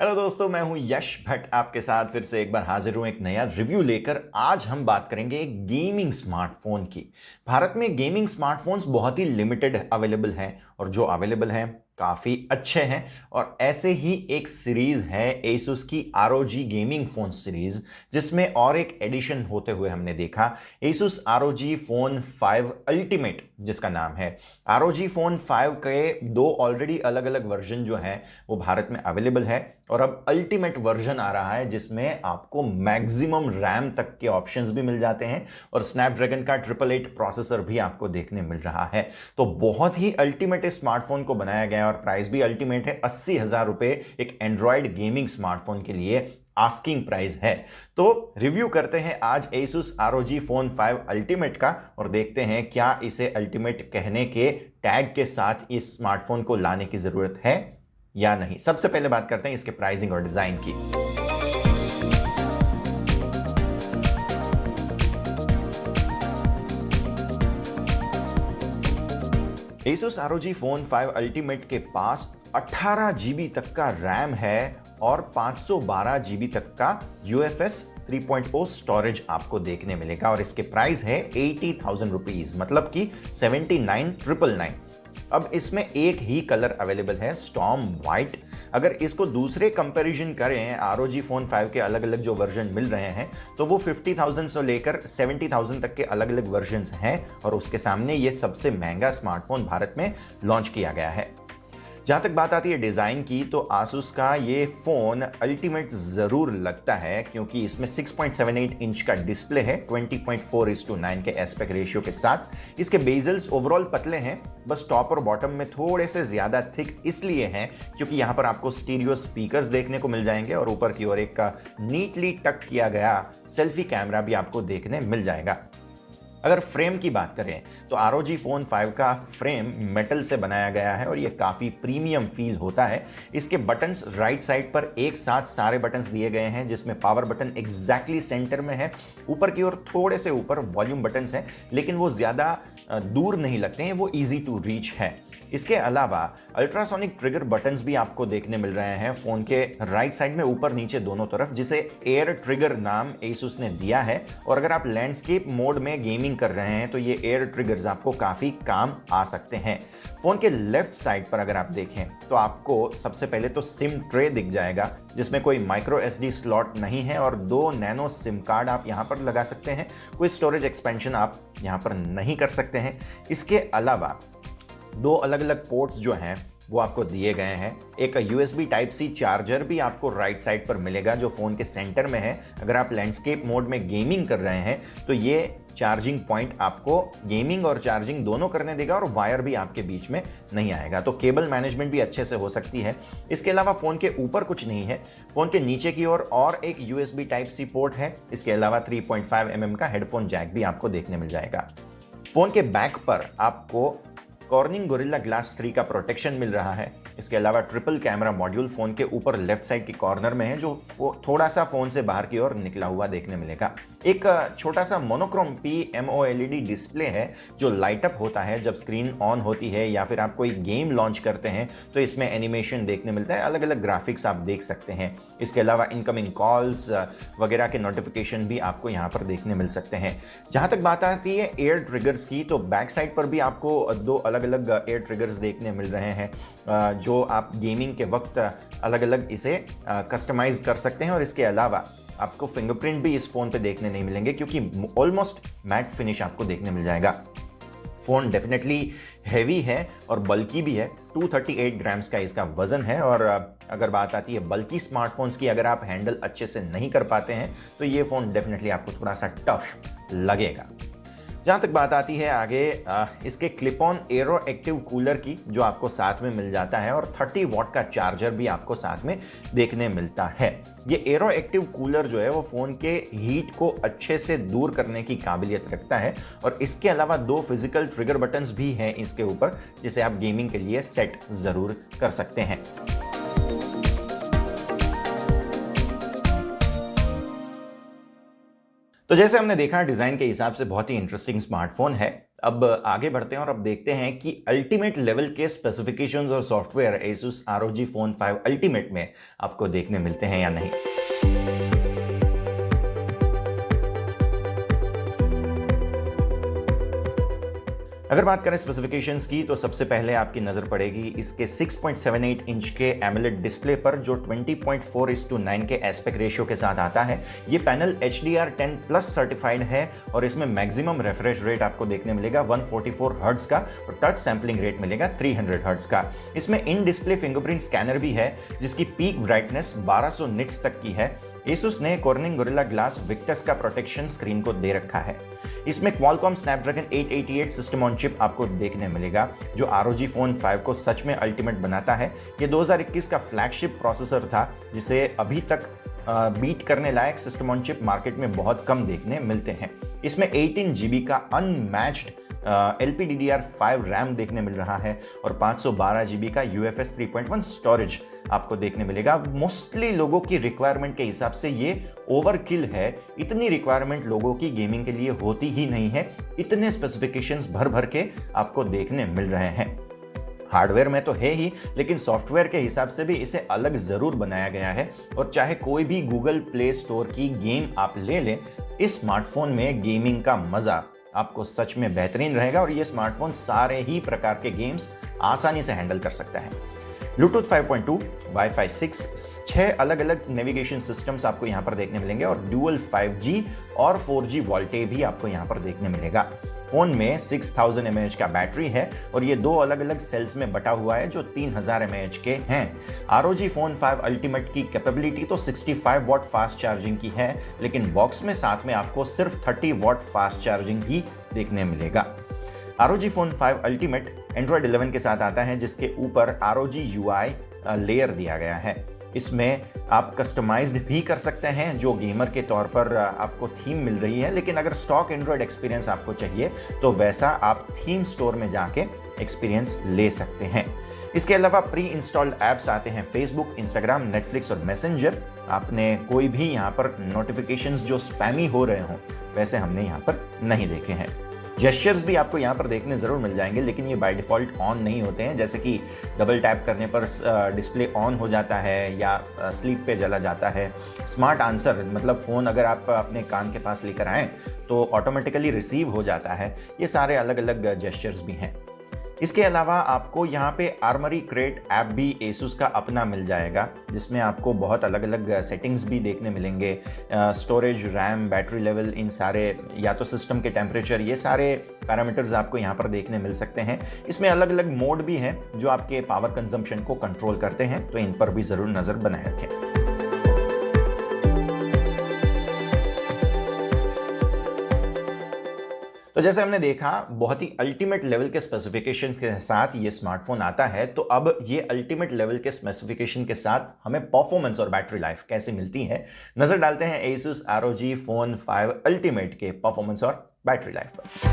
Hello दोस्तों, मैं हूं यश भट्ट आपके साथ फिर से एक बार हाजिर हूं एक नया रिव्यू लेकर। आज हम बात करेंगे एक गेमिंग स्मार्टफोन की। भारत में गेमिंग स्मार्टफोन्स बहुत ही लिमिटेड अवेलेबल हैं और जो अवेलेबल हैं काफ़ी अच्छे हैं। और ऐसे ही एक सीरीज है Asus की ROG गेमिंग फोन सीरीज, जिसमें और एक एडिशन होते हुए हमने देखा Asus ROG फोन 5 अल्टीमेट, जिसका नाम है। ROG फोन 5 के दो ऑलरेडी अलग अलग वर्जन जो हैं वो भारत में अवेलेबल है और अब अल्टीमेट वर्जन आ रहा है जिसमें आपको मैक्सिमम रैम तक के ऑप्शंस भी मिल जाते हैं और स्नैपड्रैगन का 888 प्रोसेसर भी आपको देखने मिल रहा है। तो बहुत ही अल्टीमेट इस स्मार्टफोन को बनाया गया है और प्राइस भी अल्टीमेट है। 80,000 रुपए एक एंड्रॉयड गेमिंग स्मार्टफोन के लिए आस्किंग प्राइस है। तो रिव्यू करते हैं आज Asus ROG फोन 5 अल्टीमेट का और देखते हैं क्या इसे अल्टीमेट कहने के टैग के साथ इस स्मार्टफोन को लाने की जरूरत है या नहीं। सबसे पहले बात करते हैं इसके प्राइसिंग और डिजाइन की। Asus ROG फोन 5 अल्टीमेट के पास 18 GB तक का रैम है और 512 GB तक का UFS 3.0 स्टोरेज आपको देखने मिलेगा और इसके प्राइस है 80,000 रुपीज, मतलब कि 79,999। अब इसमें एक ही कलर अवेलेबल है, स्टॉर्म व्हाइट। अगर इसको दूसरे कंपैरिजन करें ROG फोन 5 के अलग अलग जो वर्जन मिल रहे हैं तो वो 50,000 से लेकर 70,000 तक के अलग अलग वर्जन्स हैं और उसके सामने ये सबसे महंगा स्मार्टफोन भारत में लॉन्च किया गया है। जहां तक बात आती है डिजाइन की तो Asus का ये फोन अल्टीमेट जरूर लगता है क्योंकि इसमें 6.78 इंच का डिस्प्ले है 20.4:9 के एस्पेक्ट रेशियो के साथ। इसके बेजल्स ओवरऑल पतले हैं, बस टॉप और बॉटम में थोड़े से ज्यादा थिक इसलिए हैं क्योंकि यहां पर आपको स्टीरियो स्पीकर्स देखने को मिल जाएंगे और ऊपर की ओर एक नीटली टक किया गया सेल्फी कैमरा भी आपको देखने मिल जाएगा। अगर फ्रेम की बात करें तो ROG फोन 5 का फ्रेम मेटल से बनाया गया है और ये काफ़ी प्रीमियम फील होता है। इसके बटन्स राइट साइड पर एक साथ सारे बटन्स दिए गए हैं जिसमें पावर बटन एग्जैक्टली सेंटर में है। ऊपर की ओर थोड़े से ऊपर वॉल्यूम बटन्स हैं लेकिन वो ज़्यादा दूर नहीं लगते हैं, वो ईजी टू रीच है। इसके अलावा अल्ट्रासोनिक ट्रिगर बटन्स भी आपको देखने मिल रहे हैं फोन के राइट साइड में, ऊपर नीचे दोनों तरफ, जिसे एयर ट्रिगर नाम Asus ने दिया है। और अगर आप लैंडस्केप मोड में गेमिंग कर रहे हैं तो ये एयर ट्रिगर्स आपको काफ़ी काम आ सकते हैं। फोन के लेफ्ट साइड पर अगर आप देखें तो आपको सबसे पहले तो सिम ट्रे दिख जाएगा जिसमें कोई माइक्रो SD स्लॉट नहीं है और 2 नैनो सिम कार्ड आप यहां पर लगा सकते हैं। कोई स्टोरेज एक्सपेंशन आप यहां पर नहीं कर सकते हैं। इसके अलावा 2 अलग अलग पोर्ट्स जो हैं वो आपको दिए गए हैं। एक USB Type-C चार्जर भी आपको राइट साइड पर मिलेगा जो फ़ोन के सेंटर में है। अगर आप लैंडस्केप मोड में गेमिंग कर रहे हैं तो ये चार्जिंग पॉइंट आपको गेमिंग और चार्जिंग दोनों करने देगा और वायर भी आपके बीच में नहीं आएगा, तो केबल मैनेजमेंट भी अच्छे से हो सकती है। इसके अलावा फ़ोन के ऊपर कुछ नहीं है। फ़ोन के नीचे की ओर और एक USB Type-C पोर्ट है। इसके अलावा 3.5 mm का हेडफोन जैक भी आपको देखने मिल जाएगा। फ़ोन के बैक पर आपको कॉर्निंग गोरिल्ला ग्लास 3 का प्रोटेक्शन मिल रहा है। इसके अलावा ट्रिपल कैमरा मॉड्यूल फोन के ऊपर लेफ्ट साइड के कॉर्नर में है जो थोड़ा सा फोन से बाहर की ओर निकला हुआ देखने मिलेगा। एक छोटा सा मोनोक्रोम PMOLED डिस्प्ले है जो लाइट अप होता है जब स्क्रीन ऑन होती है या फिर आप कोई गेम लॉन्च करते हैं तो इसमें एनिमेशन देखने मिलता है, अलग अलग ग्राफिक्स आप देख सकते हैं। इसके अलावा इनकमिंग कॉल्स वगैरह के नोटिफिकेशन भी आपको यहाँ पर देखने मिल सकते हैं। जहाँ तक बात आती है एयर ट्रिगर्स की तो बैक साइड पर भी आपको 2 अलग अलग एयर ट्रिगर्स देखने मिल रहे हैं जो आप गेमिंग के वक्त अलग अलग इसे कस्टमाइज कर सकते हैं। और इसके अलावा आपको फिंगरप्रिंट भी इस फोन पे देखने नहीं मिलेंगे क्योंकि ऑलमोस्ट मैट फिनिश आपको देखने मिल जाएगा। फ़ोन डेफिनेटली हैवी है और बल्कि भी है। 238 ग्राम्स का इसका वजन है और अगर बात आती है बल्कि स्मार्टफोन्स की, अगर आप हैंडल अच्छे से नहीं कर पाते हैं तो ये फ़ोन डेफिनेटली आपको थोड़ा सा टफ लगेगा। जहाँ तक बात आती है आगे इसके clip on arrow active cooler की जो आपको साथ में मिल जाता है और 30 वॉट का चार्जर भी आपको साथ में देखने मिलता है। ये एरो एक्टिव कूलर जो है वो फ़ोन के हीट को अच्छे से दूर करने की काबिलियत रखता है और इसके अलावा 2 फिजिकल ट्रिगर बटन्स भी हैं इसके ऊपर जिसे आप गेमिंग के लिए सेट ज़रूर कर सकते हैं। तो जैसे हमने देखा डिज़ाइन के हिसाब से बहुत ही इंटरेस्टिंग स्मार्टफोन है। अब आगे बढ़ते हैं और अब देखते हैं कि अल्टीमेट लेवल के स्पेसिफिकेशंस और software Asus ROG Phone 5 Ultimate में आपको देखने मिलते हैं या नहीं। अगर बात करें स्पेसिफिकेशंस की तो सबसे पहले आपकी नज़र पड़ेगी इसके 6.78 इंच के एमोलेड डिस्प्ले पर जो 20.4:9 के एस्पेक्ट रेशियो के साथ आता है। ये पैनल HDR10 प्लस सर्टिफाइड है और इसमें मैक्सिमम रिफ्रेश रेट आपको देखने मिलेगा 144 हर्ट्ज का और टच सैंपलिंग रेट मिलेगा 300 हर्ट्ज का। इसमें इन डिस्प्ले फिंगरप्रिंट स्कैनर भी है जिसकी पीक ब्राइटनेस 1200 निट्स तक की है। Asus ने Corning Gorilla Glass Victus का प्रोटेक्शन स्क्रीन को दे रखा है। इसमें Qualcomm Snapdragon 888 system on chip आपको देखने मिलेगा जो ROG Phone 5 को सच में अल्टीमेट बनाता है। ये 2021 का फ्लैगशिप प्रोसेसर था जिसे अभी तक बीट करने लायक सिस्टम ऑन चिप मार्केट में बहुत कम देखने मिलते हैं। इसमें 18 GB का अनमैच्ड LPDDR5 रैम देखने मिल रहा है और 512 GB का UFS 3.1 स्टोरेज आपको देखने मिलेगा। मोस्टली लोगों की रिक्वायरमेंट के हिसाब से ये ओवरकिल है। इतनी रिक्वायरमेंट लोगों की गेमिंग के लिए होती ही नहीं है। इतने स्पेसिफिकेशंस भर भर के आपको देखने मिल रहे हैं। हार्डवेयर में तो है ही, लेकिन सॉफ्टवेयर के हिसाब से भी इसे अलग जरूर बनाया गया है और चाहे कोई भी गूगल प्ले स्टोर की गेम आप ले लें, इस स्मार्टफोन में गेमिंग का मजा आपको सच में बेहतरीन रहेगा और ये स्मार्टफोन सारे ही प्रकार के गेम्स आसानी से हैंडल कर सकता है। ब्लूटूथ 5.2, वाईफाई 6, 6 अलग अलग नेविगेशन सिस्टम्स आपको यहाँ पर देखने मिलेंगे और ड्यूअल 5G और 4G वोल्टे भी आपको यहाँ पर देखने मिलेगा। फोन में 6000 mAh का बैटरी है और ये दो अलग अलग सेल्स में बटा हुआ है जो 3000 mAh के हैं। ROG Phone 5 Ultimate की कैपेबिलिटी तो 65 वॉट फास्ट चार्जिंग की है, लेकिन बॉक्स में साथ में आपको सिर्फ 30 वॉट फास्ट चार्जिंग ही देखने मिलेगा। ROG Phone 5 Ultimate Android 11 के साथ आता है जिसके ऊपर ROG UI लेयर दिया गया है। इसमें आप कस्टमाइज्ड भी कर सकते हैं जो गेमर के तौर पर आपको थीम मिल रही है, लेकिन अगर स्टॉक एंड्रॉयड एक्सपीरियंस आपको चाहिए तो वैसा आप थीम स्टोर में जाके एक्सपीरियंस ले सकते हैं। इसके अलावा प्री इंस्टॉल्ड ऐप्स आते हैं फेसबुक, इंस्टाग्राम, नेटफ्लिक्स और मैसेंजर। आपने कोई भी यहाँ पर नोटिफिकेशंस जो स्पैमी हो रहे हों वैसे हमने यहाँ पर नहीं देखे हैं। जेस्चर्स भी आपको यहाँ पर देखने ज़रूर मिल जाएंगे, लेकिन ये बाय डिफ़ॉल्ट ऑन नहीं होते हैं। जैसे कि डबल टैप करने पर डिस्प्ले ऑन हो जाता है या स्लीप पे चला जाता है। स्मार्ट आंसर मतलब फ़ोन अगर आप अपने कान के पास लेकर आएँ तो ऑटोमेटिकली रिसीव हो जाता है। ये सारे अलग अलग जेस्चर्स भी हैं। इसके अलावा आपको यहाँ पे आर्मरी क्रेट ऐप भी Asus का अपना मिल जाएगा जिसमें आपको बहुत अलग अलग सेटिंग्स भी देखने मिलेंगे। स्टोरेज, रैम, बैटरी लेवल, इन सारे या तो सिस्टम के टेम्परेचर, ये सारे पैरामीटर्स आपको यहाँ पर देखने मिल सकते हैं। इसमें अलग अलग मोड भी हैं जो आपके पावर कंजम्पशन को कंट्रोल करते हैं, तो इन पर भी ज़रूर नज़र बनाए रखें। तो जैसे हमने देखा बहुत ही अल्टीमेट लेवल के स्पेसिफिकेशन के साथ ये स्मार्टफोन आता है, तो अब ये अल्टीमेट लेवल के स्पेसिफिकेशन के साथ हमें परफॉर्मेंस और बैटरी लाइफ कैसे मिलती है, नजर डालते हैं Asus ROG Phone 5 Ultimate के परफॉर्मेंस और बैटरी लाइफ पर।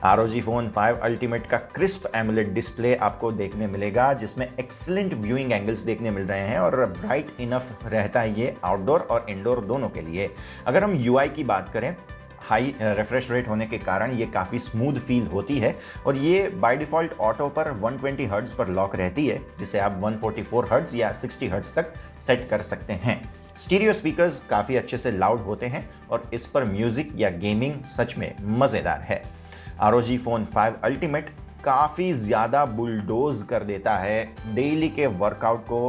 ROG Phone 5 Ultimate का क्रिस्प एमोलेड डिस्प्ले आपको देखने मिलेगा जिसमें एक्सीलेंट व्यूइंग एंगल्स देखने मिल रहे हैं और ब्राइट इनफ रहता है ये आउटडोर और इंडोर दोनों के लिए। अगर हम UI की बात करें, हाई रिफ्रेश रेट होने के कारण ये काफ़ी स्मूथ फील होती है और ये बाय डिफ़ॉल्ट ऑटो पर 120 हर्ट्ज पर लॉक रहती है जिसे आप 144 हर्ट्ज या 60 हर्ट्ज तक सेट कर सकते हैं। स्टीरियो स्पीकर्स काफ़ी अच्छे से लाउड होते हैं और इस पर म्यूज़िक या गेमिंग सच में मज़ेदार है। ROG Phone 5 Ultimate काफ़ी ज़्यादा बुलडोज कर देता है डेली के वर्कआउट को,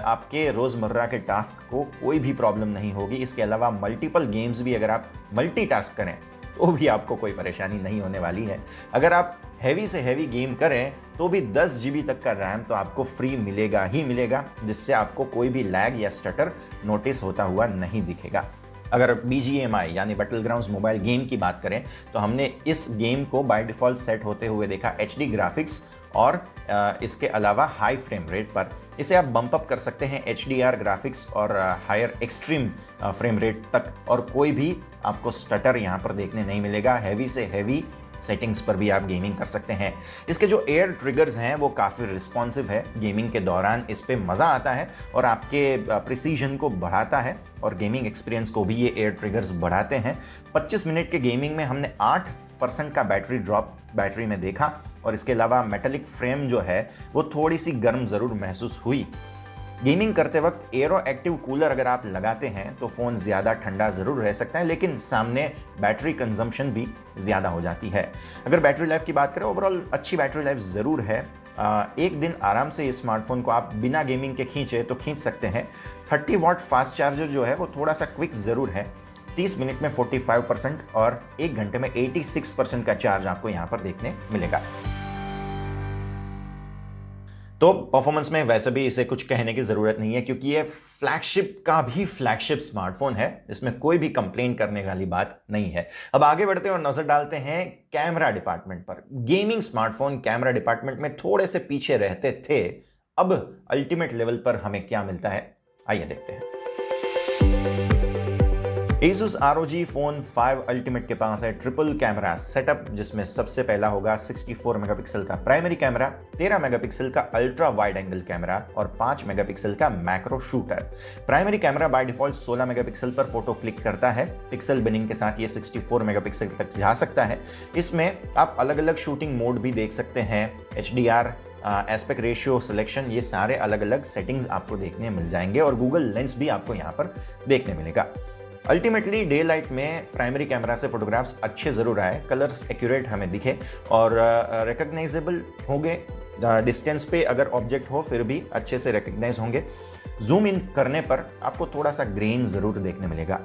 आपके रोज़मर्रा के टास्क को कोई भी प्रॉब्लम नहीं होगी। इसके अलावा मल्टीपल गेम्स भी अगर आप मल्टीटास्क करें तो भी आपको कोई परेशानी नहीं होने वाली है। अगर आप हैवी से हैवी गेम करें तो भी 10 GB तक का रैम तो आपको फ्री मिलेगा ही मिलेगा, जिससे आपको कोई भी लैग या स्टटर नोटिस होता हुआ नहीं दिखेगा। अगर BGMI यानी बैटल ग्राउंड्स मोबाइल गेम की बात करें तो हमने इस गेम को बाय डिफ़ॉल्ट सेट होते हुए देखा HD ग्राफिक्स और इसके अलावा हाई फ्रेम रेट पर। इसे आप बम्प अप कर सकते हैं HDR ग्राफिक्स और हायर एक्सट्रीम फ्रेम रेट तक और कोई भी आपको स्टटर यहाँ पर देखने नहीं मिलेगा। हैवी से हैवी सेटिंग्स पर भी आप गेमिंग कर सकते हैं। इसके जो एयर ट्रिगर्स हैं वो काफ़ी रिस्पॉन्सिव है। गेमिंग के दौरान इस पे मज़ा आता है और आपके प्रिसीजन को बढ़ाता है और गेमिंग एक्सपीरियंस को भी ये एयर ट्रिगर्स बढ़ाते हैं। 25 मिनट के गेमिंग में हमने 8% का बैटरी ड्रॉप बैटरी में देखा और इसके अलावा मेटालिक फ्रेम जो है वो थोड़ी सी गर्म ज़रूर महसूस हुई। गेमिंग करते वक्त एरो एक्टिव कूलर अगर आप लगाते हैं तो फ़ोन ज़्यादा ठंडा ज़रूर रह सकता है, लेकिन सामने बैटरी कंजम्पशन भी ज़्यादा हो जाती है। अगर बैटरी लाइफ की बात करें, ओवरऑल अच्छी बैटरी लाइफ ज़रूर है। एक दिन आराम से इस स्मार्टफोन को आप बिना गेमिंग के खींचे तो खींच सकते हैं। 30 वाट फास्ट चार्जर जो है वो थोड़ा सा क्विक ज़रूर है। 30 मिनट में 45% और 1 घंटे में 86% का चार्ज आपको यहाँ पर देखने मिलेगा। तो परफॉर्मेंस में वैसे भी इसे कुछ कहने की ज़रूरत नहीं है, क्योंकि ये फ्लैगशिप का भी फ्लैगशिप स्मार्टफोन है। इसमें कोई भी कंप्लेन करने वाली बात नहीं है। अब आगे बढ़ते हैं और नज़र डालते हैं कैमरा डिपार्टमेंट पर। गेमिंग स्मार्टफोन कैमरा डिपार्टमेंट में थोड़े से पीछे रहते थे, अब अल्टीमेट लेवल पर हमें क्या मिलता है, आइए देखते हैं। Asus ROG Phone 5 Ultimate के पास है ट्रिपल कैमरा सेटअप, जिसमें सबसे पहला होगा 64 मेगापिक्सल का प्राइमरी कैमरा, 13 मेगापिक्सल का अल्ट्रा वाइड एंगल कैमरा और 5 मेगापिक्सल का macro shooter. Primary camera by default 16 megapixel पर फोटो क्लिक करता है। पिक्सल बिनिंग के साथ ये 64 मेगापिक्सल तक जा सकता है। इसमें आप अलग अलग शूटिंग मोड भी देख सकते हैं। HDR, एस्पेक्ट रेशियो, सिलेक्शन, ये सारे अलग अलग सेटिंग्स आपको देखने मिल जाएंगे और गूगल लेंस भी आपको यहाँ पर देखने मिलेगा। अल्टीमेटली डे लाइट में प्राइमरी कैमरा से फोटोग्राफ्स अच्छे ज़रूर आए, कलर्स एक्यूरेट हमें दिखे और रिकग्नाइजेबल होंगे। डिस्टेंस पे अगर ऑब्जेक्ट हो फिर भी अच्छे से रिकग्नाइज होंगे। जूम इन करने पर आपको थोड़ा सा ग्रेन ज़रूर देखने मिलेगा।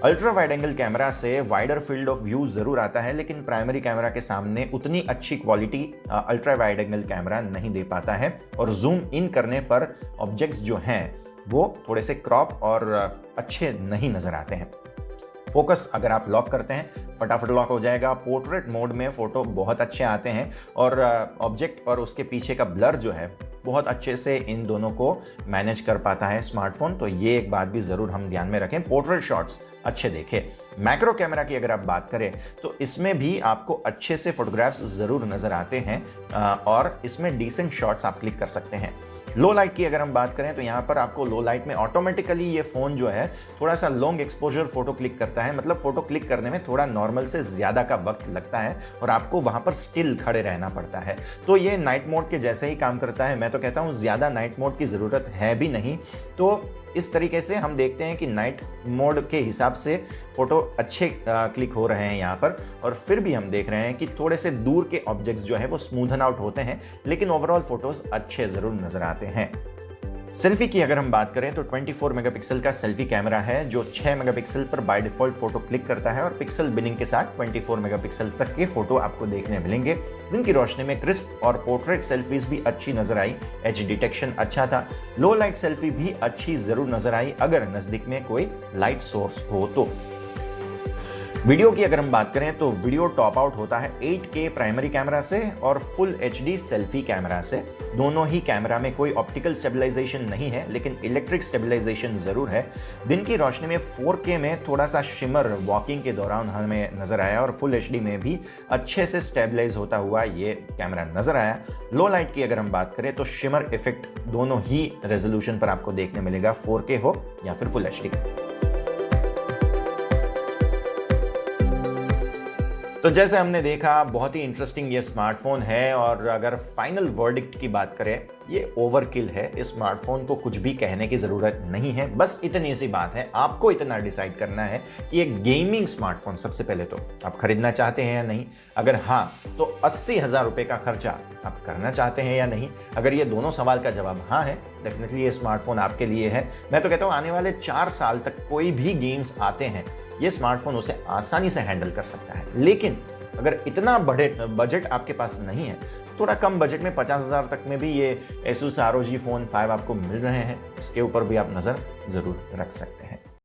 अल्ट्रा वाइड एंगल कैमरा से वाइडर फील्ड ऑफ व्यू ज़रूर आता है, लेकिन प्राइमरी कैमरा के सामने उतनी अच्छी quality ultra wide angle camera नहीं दे पाता है और जूम इन करने पर ऑब्जेक्ट्स जो हैं वो थोड़े से क्रॉप और अच्छे नहीं नज़र आते हैं। फोकस अगर आप लॉक करते हैं फटाफट लॉक हो जाएगा। पोर्ट्रेट मोड में फ़ोटो बहुत अच्छे आते हैं और ऑब्जेक्ट और उसके पीछे का ब्लर जो है बहुत अच्छे से इन दोनों को मैनेज कर पाता है स्मार्टफोन। तो ये एक बात भी ज़रूर हम ध्यान में रखें, पोर्ट्रेट शॉट्स अच्छे देखें। मैक्रो कैमरा की अगर आप बात करें तो इसमें भी आपको अच्छे से फोटोग्राफ्स ज़रूर नज़र आते हैं और इसमें डिसेंट शॉट्स आप क्लिक कर सकते हैं। लो लाइट की अगर हम बात करें तो यहाँ पर आपको लो लाइट में ऑटोमेटिकली ये फ़ोन जो है थोड़ा सा लॉन्ग एक्सपोजर फोटो क्लिक करता है, मतलब फोटो क्लिक करने में थोड़ा नॉर्मल से ज़्यादा का वक्त लगता है और आपको वहाँ पर स्टिल खड़े रहना पड़ता है। तो ये नाइट मोड के जैसे ही काम करता है। मैं तो कहता हूँ ज़्यादा नाइट मोड की ज़रूरत है भी नहीं। तो इस तरीके से हम देखते हैं कि नाइट मोड के हिसाब से फ़ोटो अच्छे क्लिक हो रहे हैं यहाँ पर, और फिर भी हम देख रहे हैं कि थोड़े से दूर के ऑब्जेक्ट्स जो है वो स्मूथन आउट होते हैं, लेकिन ओवरऑल फ़ोटोज़ अच्छे ज़रूर नज़र आते हैं। सेल्फी की अगर हम बात करें तो 24 मेगापिक्सल का सेल्फी कैमरा है जो 6 मेगापिक्सल पर बाय डिफॉल्ट फोटो क्लिक करता है और पिक्सल बिनिंग के साथ 24 मेगापिक्सल तक के फोटो आपको देखने मिलेंगे। दिन की रोशनी में क्रिस्प और पोर्ट्रेट सेल्फीज भी अच्छी नजर आई। एज डिटेक्शन अच्छा था। लो लाइट सेल्फी भी अच्छी जरूर नजर आई अगर नजदीक में कोई लाइट सोर्स हो तो। वीडियो की अगर हम बात करें तो वीडियो टॉप आउट होता है 8K प्राइमरी कैमरा से और फुल HD सेल्फी कैमरा से। दोनों ही कैमरा में कोई ऑप्टिकल स्टेबलाइजेशन नहीं है, लेकिन इलेक्ट्रिक स्टेबलाइजेशन जरूर है। दिन की रोशनी में 4K में थोड़ा सा शिमर वॉकिंग के दौरान हमें नजर आया और फुल HD में भी अच्छे से स्टेबलाइज होता हुआ ये कैमरा नजर आया। लो लाइट की अगर हम बात करें तो शिमर इफेक्ट दोनों ही रेजोल्यूशन पर आपको देखने मिलेगा, 4K हो या फिर फुल HD। तो जैसे हमने देखा बहुत ही इंटरेस्टिंग ये स्मार्टफोन है और अगर फाइनल वर्डिक्ट की बात करें ये ओवरकिल है। इस स्मार्टफोन को कुछ भी कहने की ज़रूरत नहीं है, बस इतनी सी बात है। आपको इतना डिसाइड करना है कि एक गेमिंग स्मार्टफोन सबसे पहले तो आप खरीदना चाहते हैं या नहीं। अगर हाँ तो 80,000 रुपये का खर्चा आप करना चाहते हैं या नहीं। अगर ये दोनों सवाल का जवाब हाँ है, डेफिनेटली ये स्मार्टफोन आपके लिए है। मैं तो कहता हूँ आने वाले 4 साल तक कोई भी गेम्स आते हैं ये स्मार्टफोन उसे आसानी से हैंडल कर सकता है। लेकिन अगर इतना बड़े बजट आपके पास नहीं है, थोड़ा कम बजट में 50,000 तक में भी ये Asus ROG Phone 5 आपको मिल रहे हैं, उसके ऊपर भी आप नज़र ज़रूर रख सकते हैं।